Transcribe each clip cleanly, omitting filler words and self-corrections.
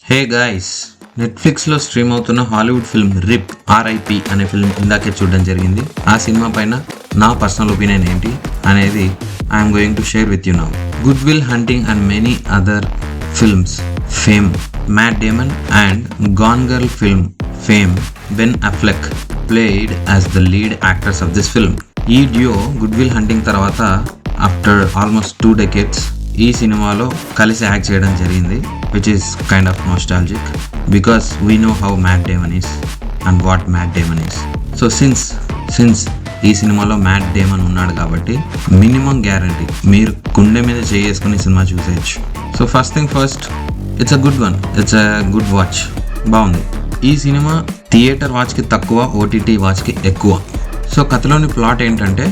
Hey guys, నెట్ఫ్లిక్స్లో stream అవుతున్న Hollywood film రిప్ RIP అనే ఫిల్మ్ ఇందాకే చూడడం జరిగింది. ఆ సినిమా పైన నా పర్సనల్ ఒపీనియన్ ఏంటి అనేది I'm going to share with you now. Good will hunting and many other films fame mat Daemon and gone girl film fame Ben Affleck played as the lead actors of this film. ఈ due good will hunting తర్వాత after almost 2 decades ఈ సినిమాలో కలిసి act చేయడం జరిగింది, which is kind of nostalgic because we know how mat Daemon is and what mat Daemon is. So since ఈ సినిమాలో mat Daemon ఉన్నాడు కాబట్టి మినిమం గ్యారంటీ మీరు గుండె మీద చేసుకుని సినిమా చూసేయచ్చు. So first thing first, it's a good one, it's a good watch, బాగుంది. ఈ సినిమా థియేటర్ వాచ్కి తక్కువ, ఓటీటీ వాచ్కి ఎక్కువ. సో కథలోని ప్లాట్ ఏంటంటే,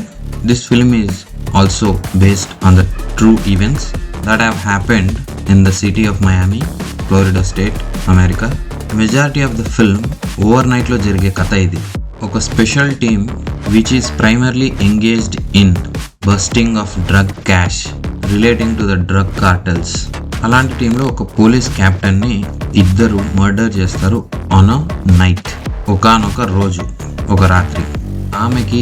this film is also based on the true events that have happened in the city of Miami, Florida State, America. Majority of the film overnight lo జరిగే కథ ఇది. ఒక special team which is primarily engaged in busting of drug cash relating to the drug cartels. అలాంటి టీంలో ఒక police క్యాప్టెన్ని ఇద్దరు murder చేస్తారు on a night, ఒకానొక రోజు, ఒక రాత్రి. ఆమెకి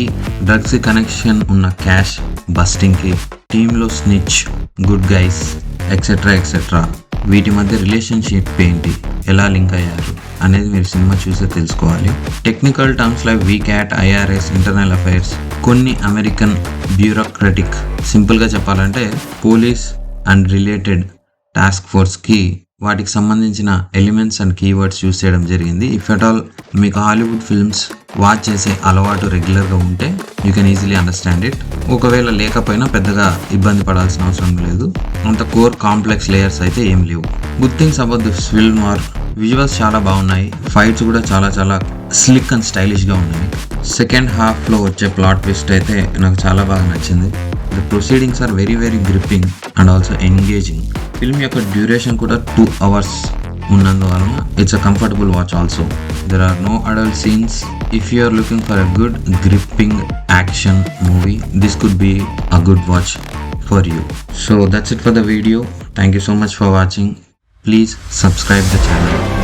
డ్రగ్స్ కనెక్షన్ ఉన్న క్యాష్ బస్టింగ్కి టీంలో స్నిచ్, గుడ్ గైస్ ఎక్సెట్రా వీటి మధ్య రిలేషన్షిప్ ఏంటి, ఎలా లింక్ అయ్యారు అనేది మీరు సినిమా చూసే తెలుసుకోవాలి. టెక్నికల్ టర్మ్స్ లైక్ వీక్యాట్, ఐఆర్ఎస్, ఇంటర్నల్ అఫైర్స్, కొన్ని అమెరికన్ బ్యూరోక్రటిక్, సింపుల్గా చెప్పాలంటే పోలీస్ అండ్ రిలేటెడ్ టాస్క్ ఫోర్స్కి వాటికి సంబంధించిన ఎలిమెంట్స్ అండ్ కీవర్డ్స్ యూస్ చేయడం జరిగింది. ఇఫ్ ఎట్ ఆల్ మీకు హాలీవుడ్ ఫిల్మ్స్ వాచ్ చేసే అలవాటు రెగ్యులర్గా ఉంటే you can easily understand it. ఒకవేళ లేకపోయినా పెద్దగా ఇబ్బంది పడాల్సిన అవసరం లేదు, అంత కోర్ కాంప్లెక్స్ లేయర్స్ అయితే ఏం లేవు. Good things about this film or visuals చాలా బాగున్నాయి, ఫైట్స్ కూడా చాలా స్లిక్ అండ్ స్టైలిష్గా ఉన్నాయి. సెకండ్ హాఫ్లో వచ్చే ప్లాట్ ట్విస్ట్ అయితే నాకు చాలా బాగా నచ్చింది. The proceedings are very gripping and also engaging. Film యొక్క డ్యూరేషన్ కూడా 2 hours ఉన్నందువలన it's a comfortable watch also. There are no adult scenes. If you are looking for a good gripping action movie, this could be a good watch for you. So that's it for the video. Thank you so much for watching. Please subscribe the channel.